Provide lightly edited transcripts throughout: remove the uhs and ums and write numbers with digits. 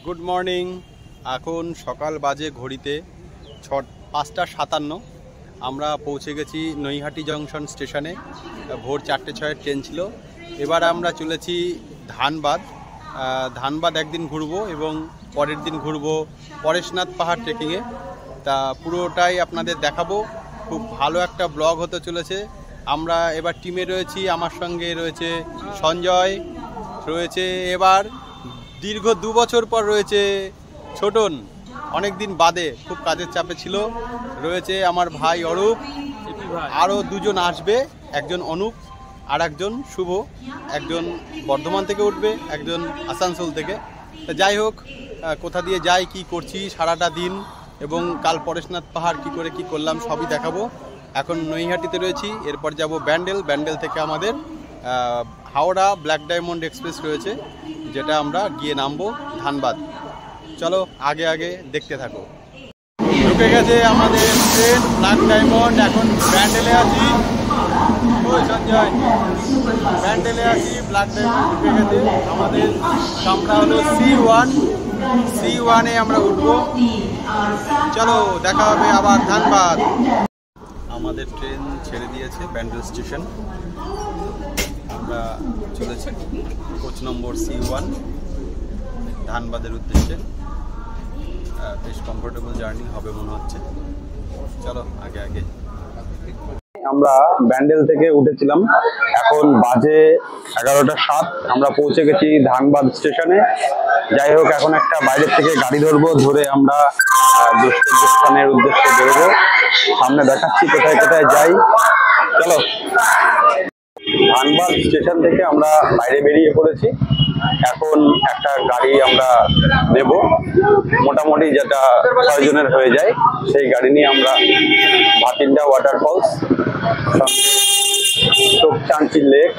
Good morning. এখন সকাল বাজে ঘড়িতে 5:57। আমরা পৌঁছে গেছি নৈহাটি জংশন স্টেশনে। ভোর 4:06 ট্রেন ছিল। এবার আমরা চলেছি ধানবাদ একদিন ঘুরবো এবং পরের দিন ঘুরবো পরেশনাথ পাহাড় ট্রেকিংয়ে। তা পুরোটাই আপনাদের দেখাবো। খুব ভালো একটা ব্লগ হতে চলেছে। আমরা এবার টিমে রয়েছি। আমার সঙ্গে রয়েছে সঞ্জয়, রয়েছে এবার দীর্ঘ 2 বছর পর রয়েছে ছোটন, অনেক দিন বাদে, খুব কাজের চাপে ছিল। রয়েছে আমার ভাই অরূপ, আরও 2 জন আসবে, একজন অনুপ আর একজন শুভ। একজন বর্ধমান থেকে উঠবে, একজন আসানসোল থেকে। যাই হোক, কোথা দিয়ে যাই, কি করছি সারাটা দিন এবং কাল পরেশনাথ পাহাড় কি করে কি করলাম সবই দেখাবো। এখন নৈহাটিতে রয়েছি, এরপর যাব ব্যান্ডেল থেকে আমাদের হাওড়া ব্ল্যাক ডায়মন্ড এক্সপ্রেস রয়েছে, যেটা আমরা গিয়ে নামবো ধানবাদ। চলো আগে আগে দেখতে থাকো। ঢুকে গেছে আমাদের ট্রেন ব্ল্যাক ডায়মন্ড। এখন ব্যান্ডেলে আছি। ওই সঞ্জয়, ব্যান্ডেলে আছি, ব্ল্যাক ডায়মন্ড ঢুকে গেছে। আমাদের কামরা হলো C1 আমরা উঠবো। চলো দেখা হবে আবার ধানবাদ। আমাদের ট্রেন ছেড়ে দিয়েছে ব্যান্ডেল স্টেশন। আমরা চলেছি কোচ নম্বর C1 ধানবাদের উদ্দেশ্যে। বেশ কমফোর্টেবল জার্নি হবে মনে হচ্ছে। চলো আগে আগে। আমরা ব্যান্ডেল থেকে উঠেছিলাম, এখন বাজে 11:07। আমরা পৌঁছে গেছি ধানবাদ স্টেশনে। যাই হোক, এখন একটা বাইরের থেকে গাড়ি ধরবো, ধরে আমরা গন্তব্যস্থানের উদ্দেশ্যে বেরোবো। সামনে দেখাচ্ছি কোথায় কোথায় যাই। চলো, ধানবাদ স্টেশন থেকে আমরা বাইরে বেরিয়ে পড়েছি। এখন একটা গাড়ি আমরা নেব, মোটামুটি যেটা 6 জনের হয়ে যায়, সেই গাড়ি নিয়ে আমরা ভাতিন্ডা ওয়াটারফলস, তোপচাঁচি লেক,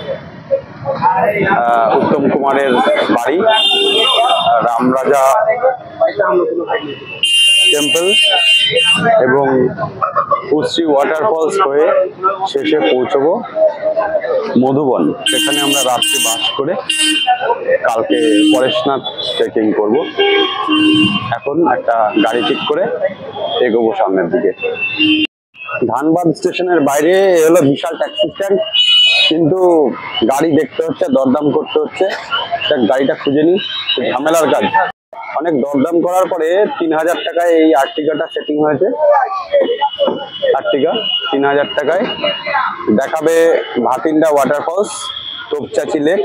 উত্তম কুমারের বাড়ি, রামরাজা টেম্পল এবং কুশ্রী ওয়াটারফলস হয়ে শেষে পৌঁছবো মধুবন। সেখানে আমরা রাত্রে বাস করে কালকে পরেশনাথ ট্রেকিং করব। এখন একটা গাড়ি ঠিক করে এগোবো সামনের দিকে। ধানবাদ স্টেশনের বাইরে হলো বিশাল ট্যাক্সি স্ট্যান্ড, কিন্তু গাড়ি দেখতে হচ্ছে, দরদাম করতে হচ্ছে। গাড়িটা খুঁজে নিই, ঝামেলার কাজ। অনেক দরদাম করার পরে 3000 টাকায় এই আর্টিগাটা সেটিং হয়েছে। আর্টিগা 3000 টাকায় দেখাবে ভাতিন্ডা ওয়াটারফলস, তোপচাঁচি লেক,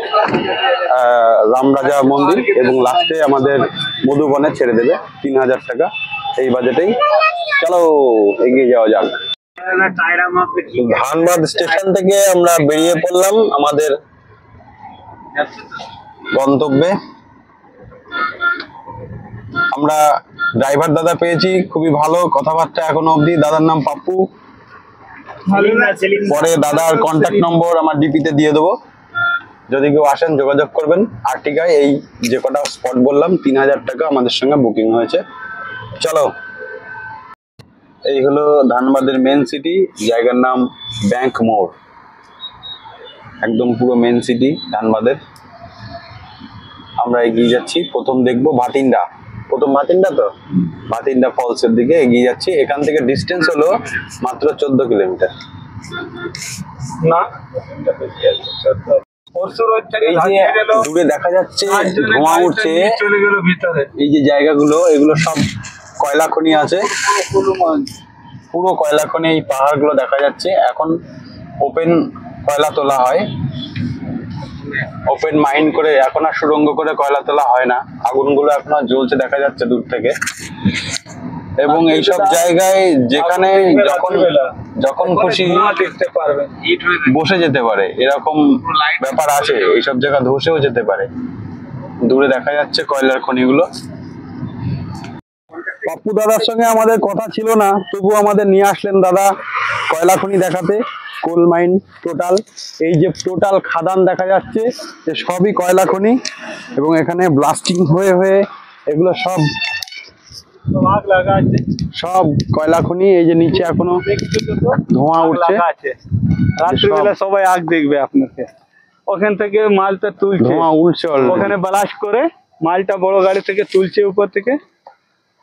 রামরাজা মন্দির এবং লাস্টে আমাদের মধুবনে ছেড়ে দেবে। 3000 টাকা এই বাজেটেই। চলো এগিয়ে যাওয়া যাক। ধানবাদ স্টেশন থেকে আমরা বেরিয়ে পড়লাম আমাদের গন্তব্যে। আমরা ড্রাইভার দাদা পেয়েছি, খুবই ভালো কথাবার্তা এখনো অবধি। দাদার নাম পাপ্পু। পরে দাদার কন্ট্যাক্ট নম্বর আমার ডিপিতে দিয়ে দেবো, যদি কেউ আসেন যোগাযোগ করবেন। আর্টিগায় এই যে কটা স্পট বললাম, 3000 টাকা আমাদের সঙ্গে বুকিং হয়েছে। চলো, এই হলো ধানবাদের মেন সিটি, জায়গার নাম ব্যাংক মোড়। একদম পুরো মেন সিটি ধানবাদের। আমরা এগিয়ে যাচ্ছি। প্রথম দেখবো ভাতিন্ডা। ভাতিন্ডা ফলসের দিকে এগিয়ে যাচ্ছি। এখান থেকে ডিস্টেন্স হলো মাত্র 14 কিলোমিটার। এই যে দূরে দেখা যাচ্ছে ধোঁয়া উঠছে, এই যে জায়গাগুলো, এগুলো সব কয়লা খনি আছে, পুরো কয়লা খনি। এই পাহাড়গুলো দেখা যাচ্ছে। এখন ওপেন কয়লা তোলা হয়, ওপেন মাইন করে। এখন আর সুড়ঙ্গ করে কয়লা তোলা হয় না। আগুনগুলো এখন আর জ্বলছে দেখা যাচ্ছে দূর থেকে। এবং এইসব জায়গায় যেখানে যখন খুশি বসে যেতে পারে, এরকম ব্যাপার আছে। এইসব জায়গা ধসেও যেতে পারে। দূরে দেখা যাচ্ছে কয়লার খনিগুলো। পাপ্পু দাদার সঙ্গে আমাদের কথা ছিল না, তবু আমাদের নিয়ে আসলেন দাদা কয়লা খনি দেখাতে। কোল মাইন টোটাল, এই যে টোটাল খাদান দেখা যাচ্ছে, সবই কয়লা খনি। এবং এখানে ব্লাস্টিং হয়ে হয়ে এগুলো সব কয়লা খনি। এই যে নিচে এখনো ধোঁয়া উঠছে। রাত্রিবেলা সবাই আগ দেখবে আপনাকে। ওখান থেকে মালটা তুলছে, ধোঁয়া উঠছে, ওখানে ব্লাস্ট করে মালটা বড় গাড়ি থেকে তুলছে উপর থেকে,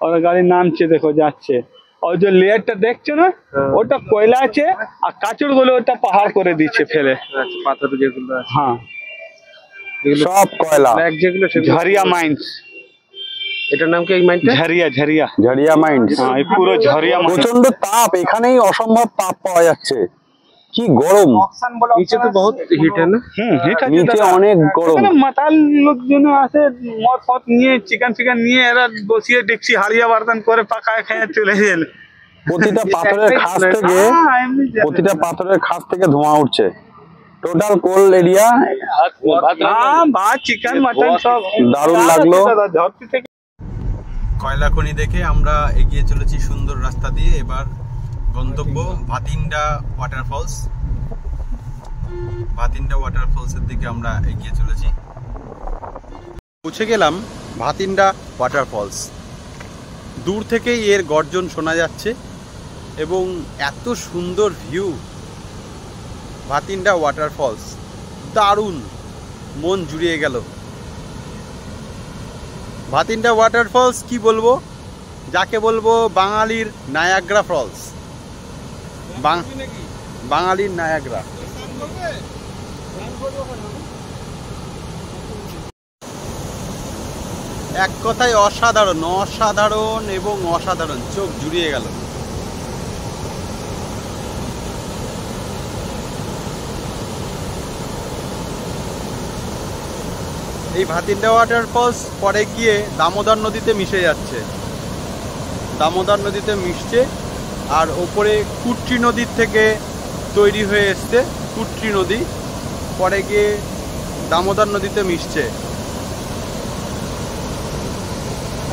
আর গাড়ি নামছে, দেখো যাচ্ছে। और जो लेयरটা দেখছো না, ওটা কয়লা আছে, আর কাচুর গুলো ওটা পাহাড় করে দিচ্ছে ফেলে। আচ্ছা, পাথর যেগুলো আছে হ্যাঁ, সব কয়লা। ব্ল্যাক যেগুলো সেগুলো। ঝারিয়া মাইন্স। এটার নাম কি এই মাইনটা? ঝারিয়া ঝারিয়া ঝাড়িয়া মাইন্স। হ্যাঁ, এই পুরো ঝারিয়া মাইন্স। প্রচন্ড তাপ, এখানেই অসম্ভব তাপ পাওয়া যাচ্ছে, কি গরম। নিচে তো বহুত হিট है ना? হিট আছে নিচে দাদা। অনেক গরম। এখানে মাতাল লোকজন আছে, মদ ফদ নিয়ে চিকেন ফিকেন নিয়ে এরা বসিয়ে ডেকচি হাড়িয়া বার্তন করে পাকায় খেয়ে চলে গেল। প্রতিটা পাথরের খাস থেকে প্রতিটা পাথরের খাস থেকে ধোঁয়া উঠছে। টোটাল কোল এরিয়া। হ্যাঁ, ভাত চিকেন মাটন সব দারুণ লাগলো। ধরতি থেকে কয়লা খনি দেখে আমরা এগিয়ে চলেছি সুন্দর রাস্তা দিয়ে। এবার গন্তব্য ভাতিন্ডা ওয়াটারফলস। ভাতিন্ডা ওয়াটারফলসের দিকে আমরা এগিয়ে চলেছি। পৌঁছে গেলাম ভাতিন্ডা ওয়াটারফলস। দূর থেকেই এর গর্জন শোনা যাচ্ছে এবং এত সুন্দর ভিউ। ভাতিন্ডা ওয়াটারফলস দারুণ, মন জুড়িয়ে গেল। ভাতিন্ডা ওয়াটারফলস কি বলবো, যাকে বলবো বাঙালির নায়াগ্রা ফলস, বাঙালির নায়াগ্রা। এক কথায় অসাধারণ, অসাধারণ এবং অসাধারণ, চোখ জুড়িয়ে গেল। এই ভাতিন্ডা ওয়াটারফলস পরে গিয়ে দামোদর নদীতে মিশে যাচ্ছে, দামোদর নদীতে মিশছে। আর ওপরে কুট্রি নদীর থেকে তৈরি হয়ে এসছে কুট্রি নদী, পরে গিয়ে দামোদর নদীতে মিশছে।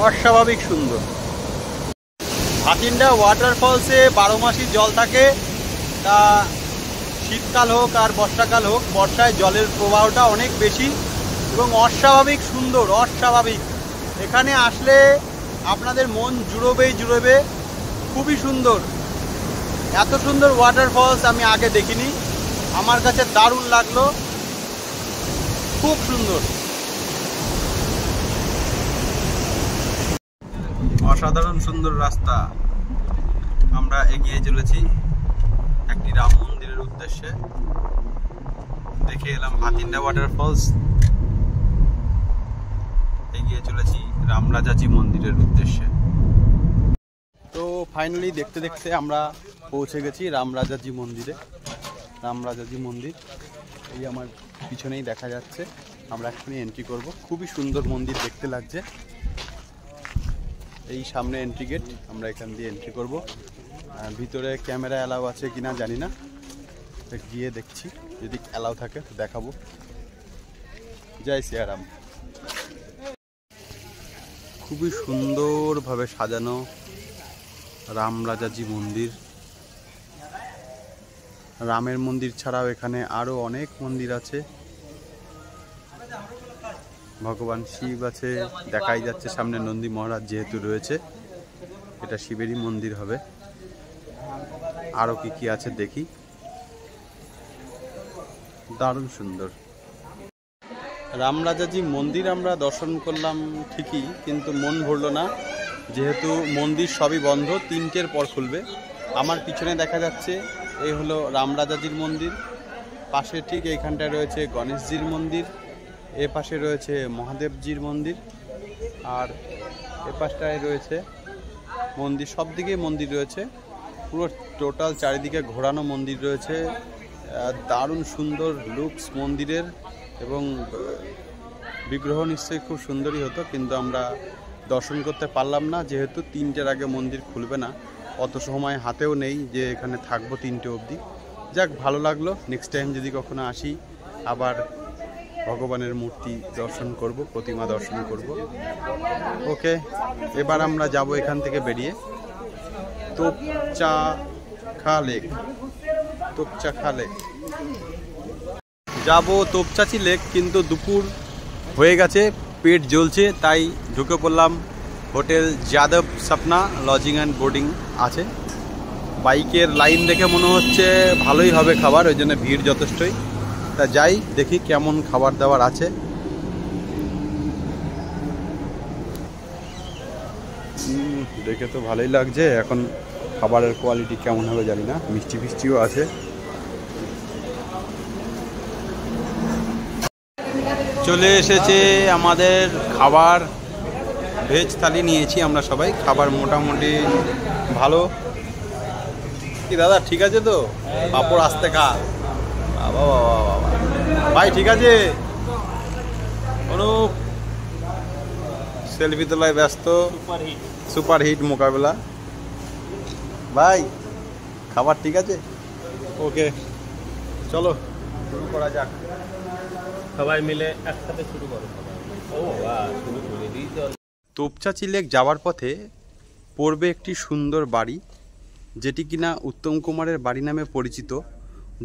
অস্বাভাবিক সুন্দর। ভাতিন্ডা ওয়াটারফলসে 12 মাসই জল থাকে, তা শীতকাল হোক আর বর্ষাকাল হোক, বর্ষায় জলের প্রবাহটা অনেক বেশি এবং অস্বাভাবিক সুন্দর, অস্বাভাবিক। এখানে আসলে আপনাদের মন জুড়বে, খুবই সুন্দর। এত সুন্দর ওয়াটারফলস আমি আগে দেখিনি, আমার কাছে দারুণ লাগলো, খুব সুন্দর, অসাধারণ সুন্দর রাস্তা। আমরা এগিয়ে চলেছি একটি রাম মন্দিরের উদ্দেশ্যে। দেখে এলাম ভাতিন্ডা ওয়াটারফলস, এগিয়ে চলেছি রামরাজাজি মন্দিরের উদ্দেশ্যে। তো ফাইনালি দেখতে দেখতে আমরা পৌঁছে গেছি রামরাজাজি মন্দিরে। রামরাজাজি মন্দির এই আমার পিছনেই দেখা যাচ্ছে। আমরা এখনই এন্ট্রি করব। খুবই সুন্দর মন্দির দেখতে লাগছে। এই সামনে এন্ট্রি গেট, আমরা এখান দিয়ে এন্ট্রি করব। ভিতরে ক্যামেরা অ্যালাউ আছে কিনা জানি না, গিয়ে দেখছি, যদি অ্যালাউ থাকে তো দেখাবো। জয় সিয়ারাম। খুবই সুন্দরভাবে সাজানো রামরাজাজি মন্দির। রামের মন্দির ছাড়াও এখানে আরো অনেক মন্দির আছে। ভগবান শিব আছে, দেখাই যাচ্ছে সামনে নন্দী মহারাজ যেহেতু রয়েছে, এটা শিবেরই মন্দির হবে। আরো কি কি আছে দেখি, দারুণ সুন্দর। রামরাজাজি মন্দির আমরা দর্শন করলাম ঠিকই, কিন্তু মন ভরল না, যেহেতু মন্দির সবই বন্ধ, 3টের পর খুলবে। আমার পিছনে দেখা যাচ্ছে এই হলো রামরাজাজির মন্দির, পাশে ঠিক এইখানটায় রয়েছে গণেশজির মন্দির, এ পাশে রয়েছে মহাদেবজির মন্দির, আর এ পাশটায় রয়েছে মন্দির। সব দিকেই মন্দির রয়েছে, পুরো টোটাল চারিদিকে ঘোরানো মন্দির রয়েছে। দারুণ সুন্দর লুকস মন্দিরের, এবং বিগ্রহ নিশ্চয়ই খুব সুন্দরই হতো, কিন্তু আমরা দর্শন করতে পারলাম না, যেহেতু 3টের আগে মন্দির খুলবে না। অত সময় হাতেও নেই যে এখানে থাকবো 3টে অবধি। যাক, ভালো লাগলো। নেক্সট টাইম যদি কখনো আসি আবার ভগবানের মূর্তি দর্শন করব, প্রতিমা দর্শন করব। ওকে, এবার আমরা যাব এখান থেকে বেরিয়ে তোপচাখা লেক। তোপচাখা লেক যাব, তোপচাচি লেক, কিন্তু দুপুর হয়ে গেছে, পেট জ্বলছে, তাই ঢুকে পড়লাম hotel Yadav সপনা lodging and boarding আছে। বাইকের লাইন দেখে মনে হচ্ছে ভালোই হবে খাবার, ওই জন্য ভিড় যথেষ্টই। তা যাই, দেখি কেমন খাবার দাবার আছে। দেখে তো ভালোই লাগছে। এখন খাবারের কোয়ালিটি কেমন হবে জানি না, মিষ্টি ফিষ্টিও আছে। চলে এসেছে আমাদের খাবার, ভেজ থালি নিয়েছি আমরা সবাই। খাবার মোটামুটি ভালো। কি দাদা ঠিক আছে তো? পাপড় আস্তে খা। বাবা বাবা বাবা ভাই ঠিক আছে? অনুপ সেলফি তোলায় ব্যস্ত। সুপার হিট মোকাবেলা। ভাই খাবার ঠিক আছে? ওকে চলো শুরু করা যাক। সবাই মিলে একসাথে শুরু করো। ও বাহ, শুরু করে দিই তো। তোপচাঁচি লেক যাওয়ার পথে পড়বে একটি সুন্দর বাড়ি, যেটি কিনা উত্তম কুমারের বাড়ি নামে পরিচিত।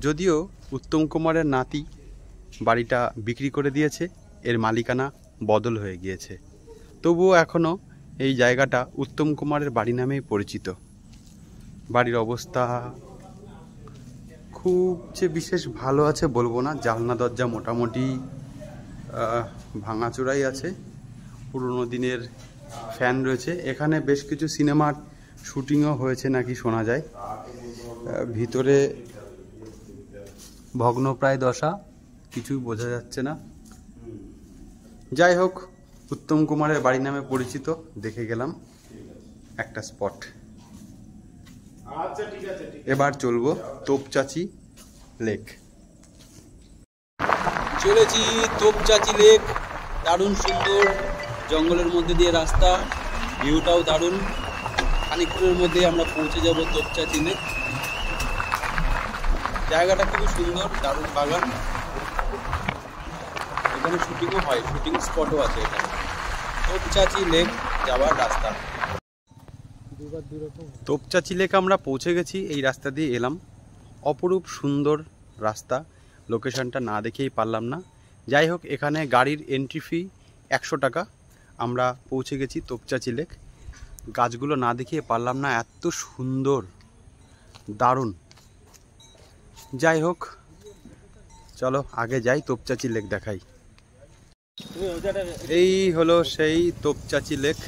যদিও উত্তম কুমারের নাতি বাড়িটা বিক্রি করে দিয়েছে, এর মালিকানা বদল হয়ে গিয়েছে, তবুও এখনও এই জায়গাটা উত্তম কুমারের বাড়ি নামেই পরিচিত। বাড়ির অবস্থা খুব যে বিশেষ ভালো আছে বলবো না। জানলা দরজা মোটামুটি ভাঙাচোরাই আছে। পুরনো দিনের ফ্যান রয়েছে। এখানে বেশ কিছু সিনেমার শুটিংও হয়েছে নাকি শোনা যায়। ভিতরে ভগ্নপ্রায় দশা, কিছুই বোঝা যাচ্ছে না। যাই হোক, উত্তম কুমারের বাড়ি নামে পরিচিত, দেখে গেলাম একটা স্পট। এবার চলবো তোপচাঁচি লেক। চলেছি তোপচাঁচি লেক। দারুণ সুন্দর, জঙ্গলের মধ্যে দিয়ে রাস্তা, ভিউটাও দারুণ। খানিকক্ষণের মধ্যে আমরা পৌঁছে যাব তোপচাঁচি লেক। জায়গাটা খুবই সুন্দর, দারুণ বাগান। এখানে শুটিংও হয়, শুটিং স্পটও আছে এখানে। তোপচাঁচি লেক যাওয়ার রাস্তা। তোপচাঁচি লেক আমরা পৌঁছে গেছি, এই রাস্তা দিয়ে এলাম। অপরূপ সুন্দর রাস্তা, লোকেশনটা না দেখেই পারলাম না। যাই হোক, এখানে গাড়ির এন্ট্রি ফি 100 টাকা। আমরা পৌঁছে গেছি তোপচাঁচি লেক। গাছগুলো না দেখিয়ে পারলাম না, এত সুন্দর, দারুণ। যাই হোক, চলো আগে যাই, তোপচাঁচি লেক দেখাই। এই হলো সেই তোপচাঁচি লেক।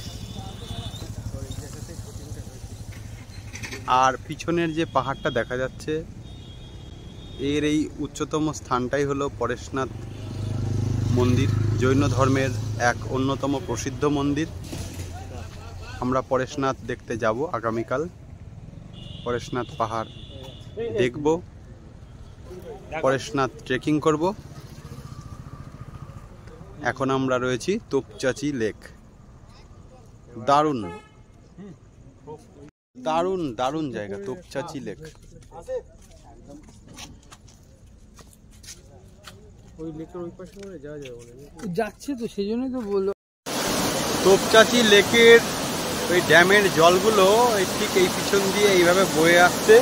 আর পিছনের যে পাহাড়টা দেখা যাচ্ছে, এর এই উচ্চতম স্থানটাই হলো পরেশনাথ মন্দির, জৈন ধর্মের এক অন্যতম প্রসিদ্ধ মন্দির। আমরা পরেশনাথ দেখতে যাব আগামীকাল। পরেশনাথ পাহাড় দেখব, পরেশনাথ ট্রেকিং করব। এখন আমরা রয়েছি তোপচাঁচি লেক। দারুণ দারুণ দারুণ জায়গা তোপচাঁচি লেক। যাচ্ছে তো, সেই জন্যই তো বললো। তোপচাঁচি লেকের ওই ড্যামের জলগুলো ঠিক এই পিছন দিয়ে এইভাবে বয়ে আসছে,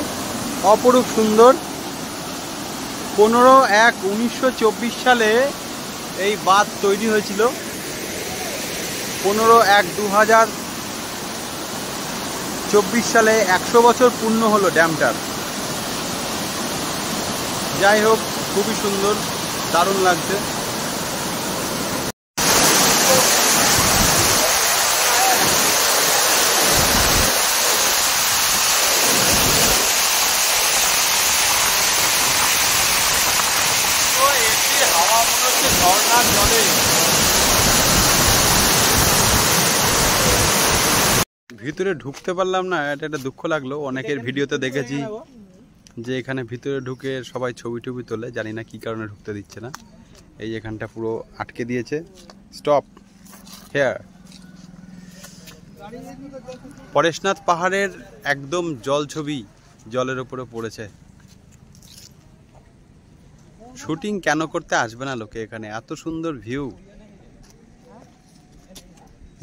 অপরূপ সুন্দর। 15/1/1924 সালে এই বাঁধ তৈরি হয়েছিল। 15/1/2024 সালে 100 বছর পূর্ণ হলো ড্যামটার। যাই হোক, খুবই সুন্দর, দারুণ লাগছে। হাওয়া মনে হচ্ছে ঝর্ণার জলে। ভিতরে ঢুকতে পারলাম না, এটা একটা দুঃখ লাগলো। অনেকের ভিডিওতে দেখেছি যে এখানে ভিতরে ঢুকে সবাই ছবি টবি তোলে, জানি না কি কারণে ঢুকতে দিচ্ছে না। এই এখানটা পুরো আটকে দিয়েছে, স্টপ হেয়ার। পরেশনাথ পাহাড়ের একদম জল ছবি জলের উপরে পড়েছে। শুটিং কেন করতে আসবে না লোকে এখানে? এত সুন্দর ভিউ,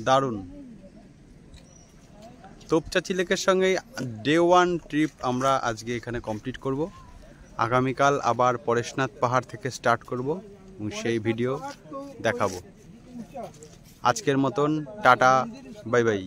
দারুণ। তোপচাঁচি লেকের সঙ্গে ডে 1 ট্রিপ আমরা আজকে এখানে কমপ্লিট করব। আগামীকাল আবার পরেশনাথ পাহাড় থেকে স্টার্ট করব এবং সেই ভিডিও দেখাবো। আজকের মতন টাটা, বাই বাই।